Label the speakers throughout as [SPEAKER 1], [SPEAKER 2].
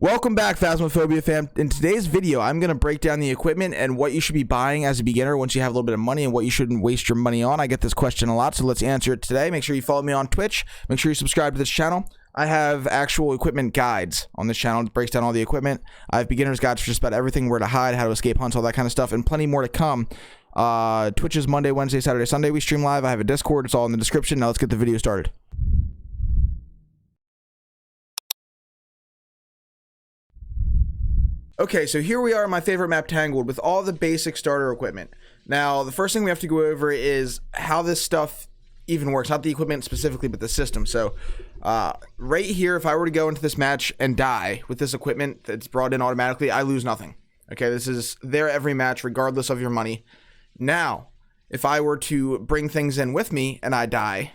[SPEAKER 1] Welcome back, Phasmophobia fam. In today's video, I'm going to break down the equipment and what you should be buying as a beginner once you have a little bit of money and what you shouldn't waste your money on. I get this question a lot, so let's answer it today. Make sure you follow me on Twitch. Make sure you subscribe to this channel. I have actual equipment guides on this channel. It breaks down all the equipment. I have beginner's guides for just about everything, where to hide, how to escape hunts, all that kind of stuff, and plenty more to come. Twitch is Monday, Wednesday, Saturday, Sunday. We stream live. I have a Discord. It's all in the description. Now let's get the video started. Okay, so here we are in my favorite map, Tangled, with all the basic starter equipment. Now, the first thing we have to go over is how this stuff even works. Not the equipment specifically, but the system. So, right here, if I were to go into this match and die with this equipment that's brought in automatically, I lose nothing. Okay, this is there every match, regardless of your money. Now, if I were to bring things in with me and I die,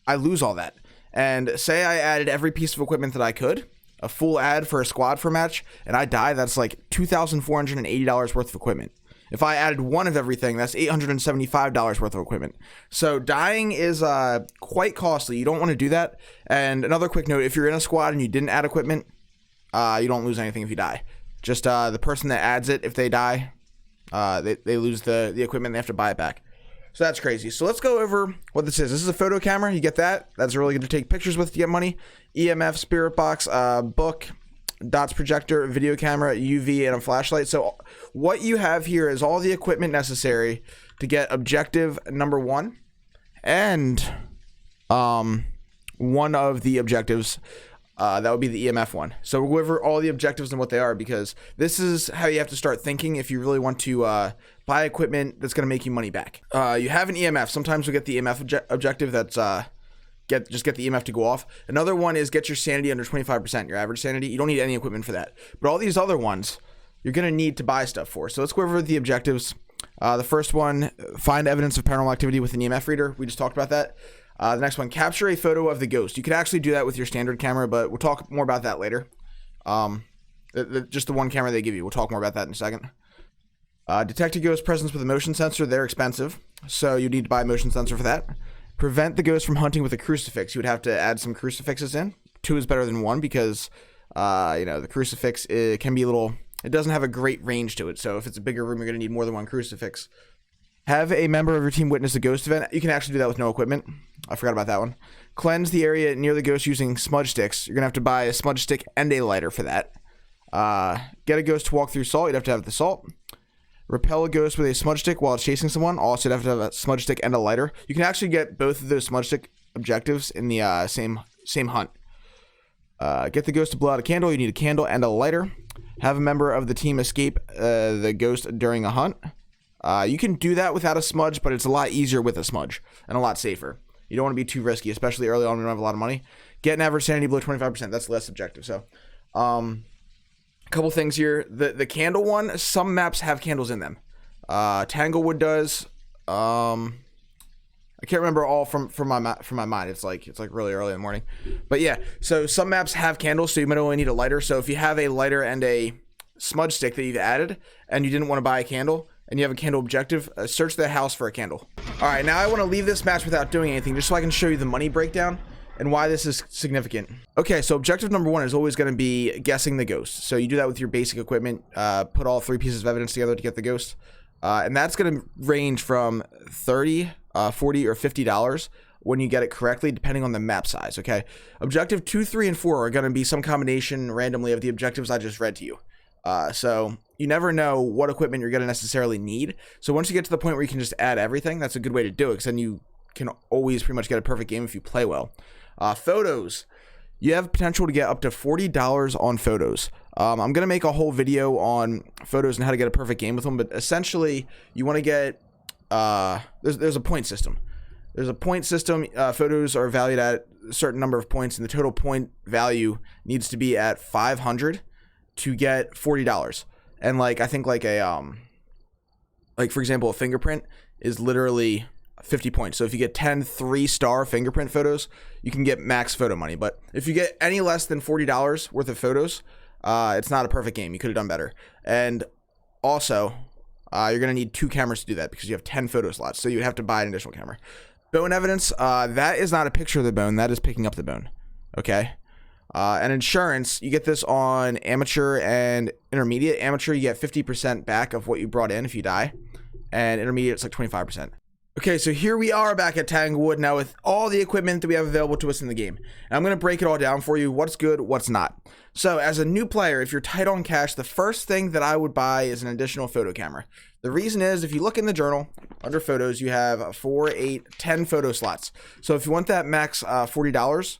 [SPEAKER 1] I lose all that. And say I added every piece of equipment that I could, a full ad for a squad for a match, and I die, that's like $2,480 worth of equipment. If I added one of everything, that's $875 worth of equipment. So dying is quite costly. You don't want to do that. And another quick note, if you're in a squad and you didn't add equipment, you don't lose anything if you die. Just the person that adds it, if they die, they lose the equipment and they have to buy it back. So that's crazy. So let's go over what this is. This is a photo camera. You get that. That's really good to take pictures with to get money. EMF, spirit box, book, dots projector, video camera, UV, and a flashlight. So what you have here is all the equipment necessary to get objective number 1 and one of the objectives. That would be the EMF one. So we'll go over all the objectives and what they are, because this is how you have to start thinking if you really want to buy equipment that's going to make you money back. You have an EMF. Sometimes we get the EMF objective that's just get the EMF to go off. Another one is get your sanity under 25%, your average sanity. You don't need any equipment for that. But all these other ones, you're going to need to buy stuff for. So let's go over the objectives. The first one, find evidence of paranormal activity with an EMF reader. We just talked about that. The next one, capture a photo of the ghost. You could actually do that with your standard camera, but we'll talk more about that later. Just the one camera they give you. We'll talk more about that in a second. Detect a ghost presence with a motion sensor. They're expensive, so you need to buy a motion sensor for that. Prevent the ghost from hunting with a crucifix. You would have to add some crucifixes in. 2 is better than 1 because, the crucifix can be a little... It doesn't have a great range to it, so if it's a bigger room, you're going to need more than 1 crucifix. Have a member of your team witness a ghost event. You can actually do that with no equipment. I forgot about that one. Cleanse the area near the ghost using smudge sticks. You're going to have to buy a smudge stick and a lighter for that. Get a ghost to walk through salt. You'd have to have the salt. Repel a ghost with a smudge stick while it's chasing someone. Also, you'd have to have a smudge stick and a lighter. You can actually get both of those smudge stick objectives in the same hunt. Get the ghost to blow out a candle. You need a candle and a lighter. Have a member of the team escape the ghost during a hunt. You can do that without a smudge, but it's a lot easier with a smudge and a lot safer. You don't want to be too risky, especially early on when you don't have a lot of money. Get an average sanity below 25%. That's less objective. So, a couple things here. The candle one, some maps have candles in them. Tanglewood does. I can't remember all from my mind. It's like really early in the morning. But yeah, so some maps have candles, so you might only need a lighter. So if you have a lighter and a smudge stick that you've added, and you didn't want to buy a candle, and you have a candle objective, search the house for a candle. All right, now I want to leave this match without doing anything, just so I can show you the money breakdown and why this is significant. Okay, so objective number 1 is always going to be guessing the ghost. So you do that with your basic equipment, put all 3 pieces of evidence together to get the ghost. And that's going to range from $30, $40, or $50 when you get it correctly, depending on the map size, okay? Objective 2, 3, and 4 are going to be some combination randomly of the objectives I just read to you. So you never know what equipment you're going to necessarily need. So once you get to the point where you can just add everything, that's a good way to do it, because then you can always pretty much get a perfect game if you play well. Photos. You have potential to get up to $40 on photos. I'm going to make a whole video on photos and how to get a perfect game with them, but essentially you want to get, there's a point system. There's a point system. Photos are valued at a certain number of points, and the total point value needs to be at 500 to get $40. And like, I think like a, like for example, a fingerprint is literally 50 points. So if you get 10 3-star fingerprint photos, you can get max photo money. But if you get any less than $40 worth of photos, it's not a perfect game. You could have done better. And also, you're going to need 2 cameras to do that because you have 10 photo slots. So you have to buy an additional camera. Bone evidence, that is not a picture of the bone. That is picking up the bone. Okay. And insurance, you get this on amateur and intermediate. Amateur, you get 50% back of what you brought in if you die. And intermediate, it's like 25%. Okay, so here we are back at Tanglewood now with all the equipment that we have available to us in the game. And I'm going to break it all down for you, what's good, what's not. So as a new player, if you're tight on cash, the first thing that I would buy is an additional photo camera. The reason is, if you look in the journal, under photos, you have 4, 8, 10 photo slots. So if you want that max $40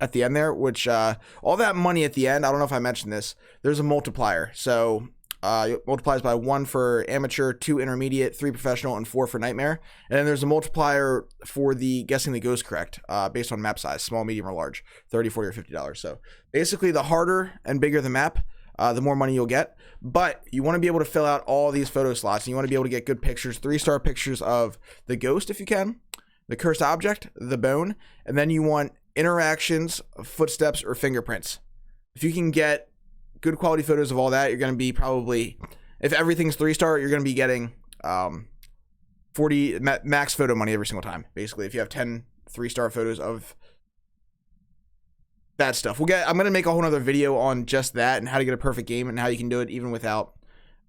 [SPEAKER 1] at the end there, which all that money at the end, I don't know if I mentioned this, there's a multiplier. So it multiplies by 1 for amateur, 2 intermediate, 3 professional, and 4 for nightmare. And then there's a multiplier for the guessing the ghost correct based on map size, small, medium, or large, $30, $40, or $50. So basically, the harder and bigger the map, the more money you'll get. But you want to be able to fill out all these photo slots, and you want to be able to get good pictures, 3-star pictures of the ghost if you can, the cursed object, the bone, and then you want interactions, footsteps, or fingerprints. If you can get good quality photos of all that, you're going to be probably, if everything's 3-star, you're going to be getting 40 max photo money every single time. Basically, if you have 10 3-star photos of that stuff, I'm going to make a whole nother video on just that and how to get a perfect game and how you can do it even without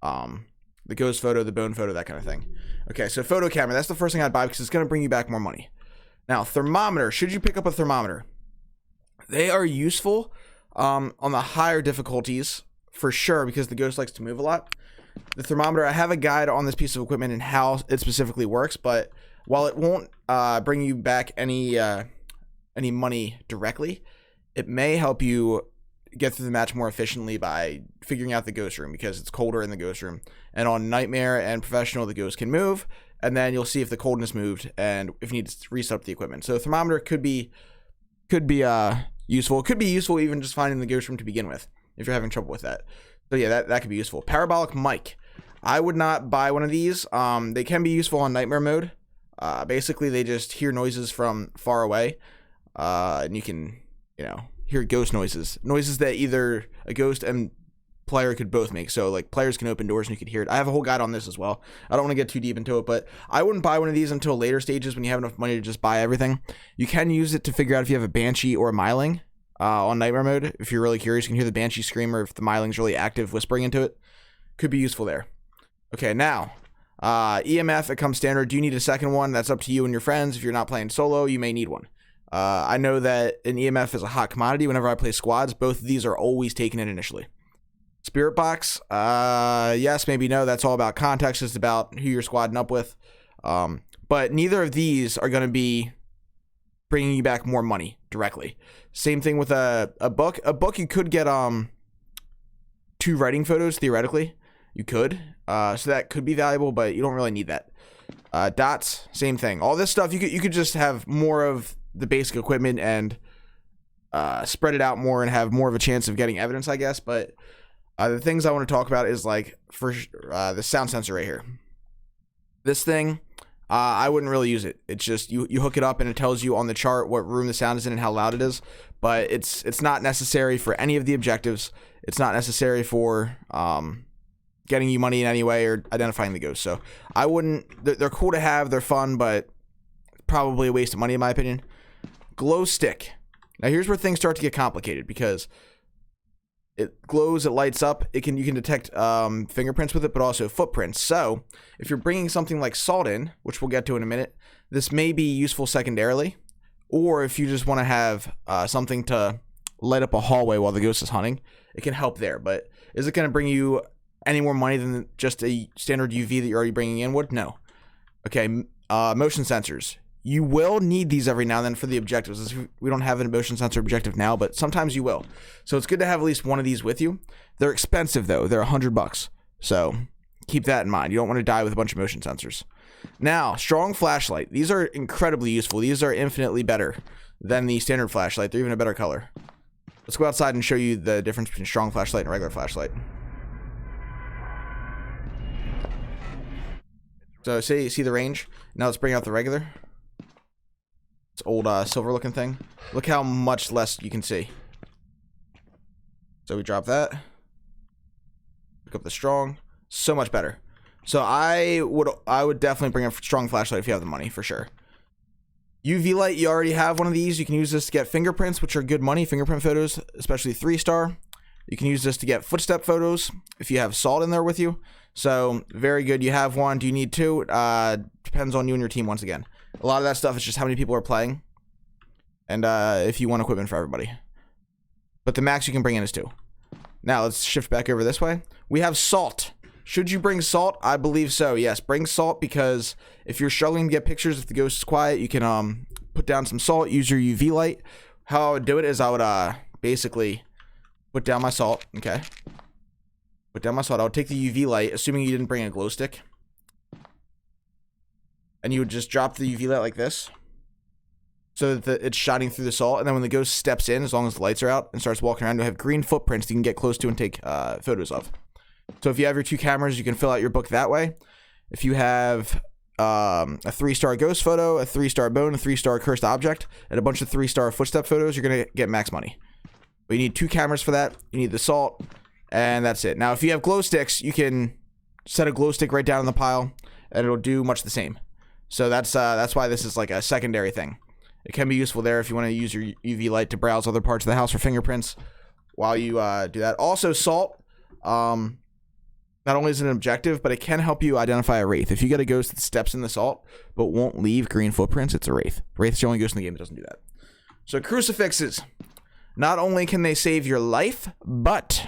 [SPEAKER 1] the ghost photo, the bone photo, that kind of thing. Okay, so photo camera, that's the first thing I'd buy because it's going to bring you back more money. Now, thermometer, should you pick up a thermometer? They are useful on the higher difficulties for sure because the ghost likes to move a lot. The thermometer, I have a guide on this piece of equipment and how it specifically works, but while it won't bring you back any money directly, it may help you get through the match more efficiently by figuring out the ghost room because it's colder in the ghost room. And on nightmare and professional, the ghost can move, and then you'll see if the coldness moved and if you need to reset up the equipment. So thermometer could be useful. It could be useful even just finding the ghost room to begin with if you're having trouble with that. So yeah, that could be useful. Parabolic mic. I would not buy one of these. They can be useful on nightmare mode. Basically, they just hear noises from far away, and you can, hear ghost noises that either a ghost and player could both make. So like players can open doors and you could hear it. I have a whole guide on this as well. I don't want to get too deep into it, but I wouldn't buy one of these until later stages when you have enough money to just buy everything. You can use it to figure out if you have a banshee or a myling on nightmare mode. If you're really curious, you can hear the banshee scream, or if the myling's really active whispering into it. Could be useful there. Okay, now EMF, it comes standard. Do you need a second one? That's up to you and your friends. If you're not playing solo, you may need one. I know that an EMF is a hot commodity. Whenever I play squads, both of these are always taken in initially. Spirit box, yes, maybe no. That's all about context. It's about who you're squadding up with. But neither of these are going to be bringing you back more money directly. Same thing with a book. A book, you could get 2 writing photos, theoretically. You could. So that could be valuable, but you don't really need that. Dots, same thing. All this stuff, you could just have more of the basic equipment and spread it out more and have more of a chance of getting evidence, I guess. But the things I want to talk about is like for the sound sensor right here. This thing, I wouldn't really use it. It's just you hook it up and it tells you on the chart what room the sound is in and how loud it is. But it's not necessary for any of the objectives. It's not necessary for getting you money in any way or identifying the ghost. So I wouldn't. They're cool to have. They're fun, but probably a waste of money in my opinion. Glow stick. Now here's where things start to get complicated because it glows, it lights up. You can detect fingerprints with it, but also footprints. So if you're bringing something like salt in, which we'll get to in a minute, this may be useful secondarily. Or if you just want to have something to light up a hallway while the ghost is hunting, it can help there. But is it going to bring you any more money than just a standard UV that you're already bringing in would? No. Okay, motion sensors. You will need these every now and then for the objectives. We don't have an motion sensor objective now, but sometimes you will. So it's good to have at least one of these with you. They're expensive though. They're $100. So keep that in mind. You don't want to die with a bunch of motion sensors. Now, strong flashlight. These are incredibly useful. These are infinitely better than the standard flashlight. They're even a better color. Let's go outside and show you the difference between strong flashlight and regular flashlight. So see the range? Now let's bring out the regular. It's old silver looking thing. Look how much less you can see. So we drop that. Pick up the strong. So much better. So I would definitely bring a strong flashlight if you have the money, for sure. UV light, you already have one of these. You can use this to get fingerprints, which are good money. Fingerprint photos, especially 3-star. You can use this to get footstep photos if you have salt in there with you. So very good. You have one. Do you need two? Depends on you and your team once again. A lot of that stuff is just how many people are playing. And if you want equipment for everybody. But the max you can bring in is 2. Now let's shift back over this way. We have salt. Should you bring salt? I believe so. Yes, bring salt, because if you're struggling to get pictures, if the ghost is quiet, you can put down some salt, use your UV light. How I would do it is I would basically put down my salt. Okay. Put down my salt. I would take the UV light, assuming you didn't bring a glow stick. And you would just drop the UV light like this, so that it's shining through the salt. And then when the ghost steps in, as long as the lights are out and starts walking around, you'll have green footprints you can get close to and take photos of. So if you have your 2 cameras, you can fill out your book that way. If you have a 3-star ghost photo, a 3-star bone, a 3-star cursed object, and a bunch of 3-star footstep photos, you're going to get max money. But you need 2 cameras for that. You need the salt, and that's it. Now, if you have glow sticks, you can set a glow stick right down in the pile, and it'll do much the same. So that's why this is like a secondary thing. It can be useful there if you want to use your UV light to browse other parts of the house for fingerprints while you do that. Also, salt. Not only is it an objective, but it can help you identify a wraith. If you get a ghost that steps in the salt but won't leave green footprints, it's a wraith. Wraith's the only ghost in the game that doesn't do that. So crucifixes. Not only can they save your life, but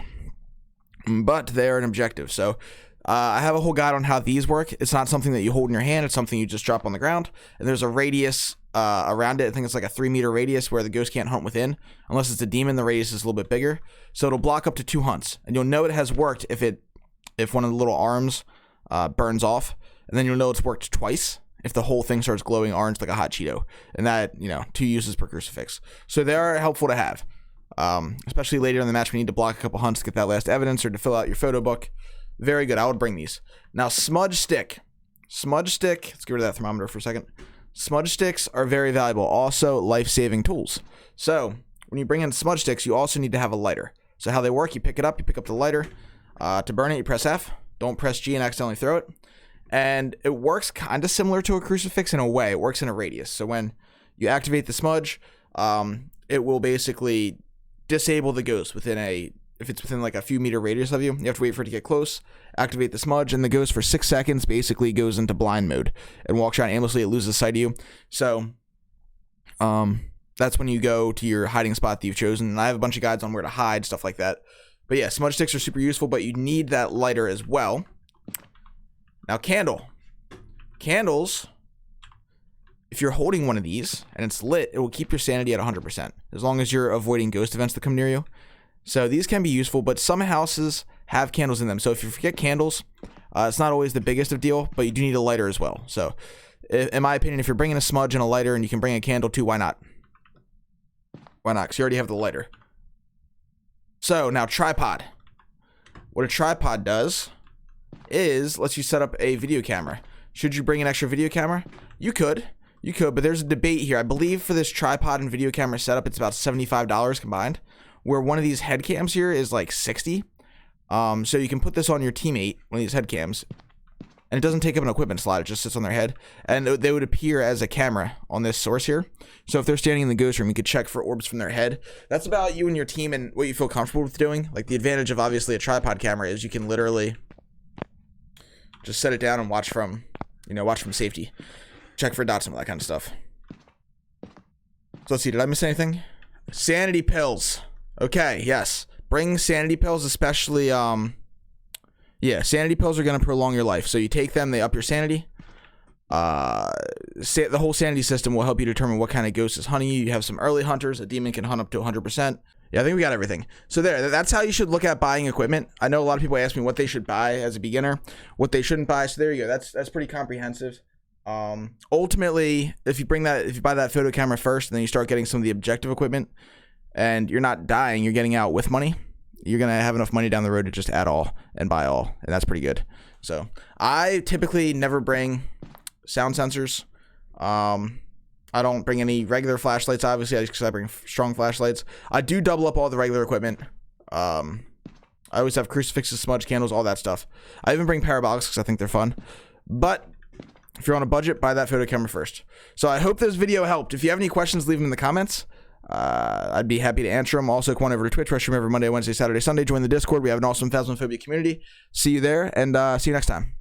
[SPEAKER 1] they're an objective. So I have a whole guide on how these work. It's not something that you hold in your hand. It's something you just drop on the ground. And there's a radius around it. I think it's like a 3-meter radius where the ghost can't hunt within. Unless it's a demon, the radius is a little bit bigger. So it'll block up to 2 hunts. And you'll know it has worked if one of the little arms burns off. And then you'll know it's worked twice if the whole thing starts glowing orange like a hot Cheeto. And that, 2 uses per crucifix. So they are helpful to have. Especially later in the match, we need to block a couple hunts to get that last evidence or to fill out your photo book. Very good. I would bring these. Now, smudge stick. Smudge stick. Let's get rid of that thermometer for a second. Smudge sticks are very valuable. Also, life-saving tools. So, when you bring in smudge sticks, you also need to have a lighter. So, how they work, you pick it up, you pick up the lighter. To burn it, you press F. Don't press G and accidentally throw it. And it works kind of similar to a crucifix in a way. It works in a radius. So, when you activate the smudge, it will basically disable the ghost if it's within like a few meter radius of you. You have to wait for it to get close, activate the smudge, and the ghost for 6 seconds basically goes into blind mode and walks around aimlessly. It loses sight of you. So that's when you go to your hiding spot that you've chosen. And I have a bunch of guides on where to hide, stuff like that. But yeah, smudge sticks are super useful, but you need that lighter as well. Now, candle. Candles, if you're holding one of these and it's lit, it will keep your sanity at 100%, as long as you're avoiding ghost events that come near you. So these can be useful, but some houses have candles in them. So if you forget candles, it's not always the biggest of deal, but you do need a lighter as well. So in my opinion, if you're bringing a smudge and a lighter and you can bring a candle too, why not? Why not? Because you already have the lighter. So now, tripod. What a tripod does is lets you set up a video camera. Should you bring an extra video camera? You could, but there's a debate here. I believe for this tripod and video camera setup, it's about $75 combined, where one of these head cams here is like $60. So you can put this on your teammate, one of these head cams, and it doesn't take up an equipment slot. It just sits on their head, and they would appear as a camera on this source here. So if they're standing in the ghost room, you could check for orbs from their head. That's about you and your team and what you feel comfortable with doing. Like, the advantage of obviously a tripod camera is you can literally just set it down and watch from safety. Check for dots and all that kind of stuff. So let's see, did I miss anything? Sanity pills. Okay, yes. Bring sanity pills, especially, sanity pills are going to prolong your life. So you take them, they up your sanity. The whole sanity system will help you determine what kind of ghost is hunting you. You have some early hunters. A demon can hunt up to 100%. Yeah, I think we got everything. So that's how you should look at buying equipment. I know a lot of people ask me what they should buy as a beginner, what they shouldn't buy. So there you go. That's pretty comprehensive. Ultimately, if you buy that photo camera first, and then you start getting some of the objective equipment, and you're not dying, you're getting out with money, you're going to have enough money down the road to just add all and buy all. And that's pretty good. So I typically never bring sound sensors. I don't bring any regular flashlights, obviously, because I bring strong flashlights. I do double up all the regular equipment. I always have crucifixes, smudge candles, all that stuff. I even bring parabolics because I think they're fun. But If you're on a budget, buy that photo camera first. So I hope this video helped. If you have any questions, leave them in the comments. I'd be happy to answer them. Also, come on over to Twitch. I stream every Monday, Wednesday, Saturday, Sunday. Join the Discord. We have an awesome Phasmophobia community. See you there, and see you next time.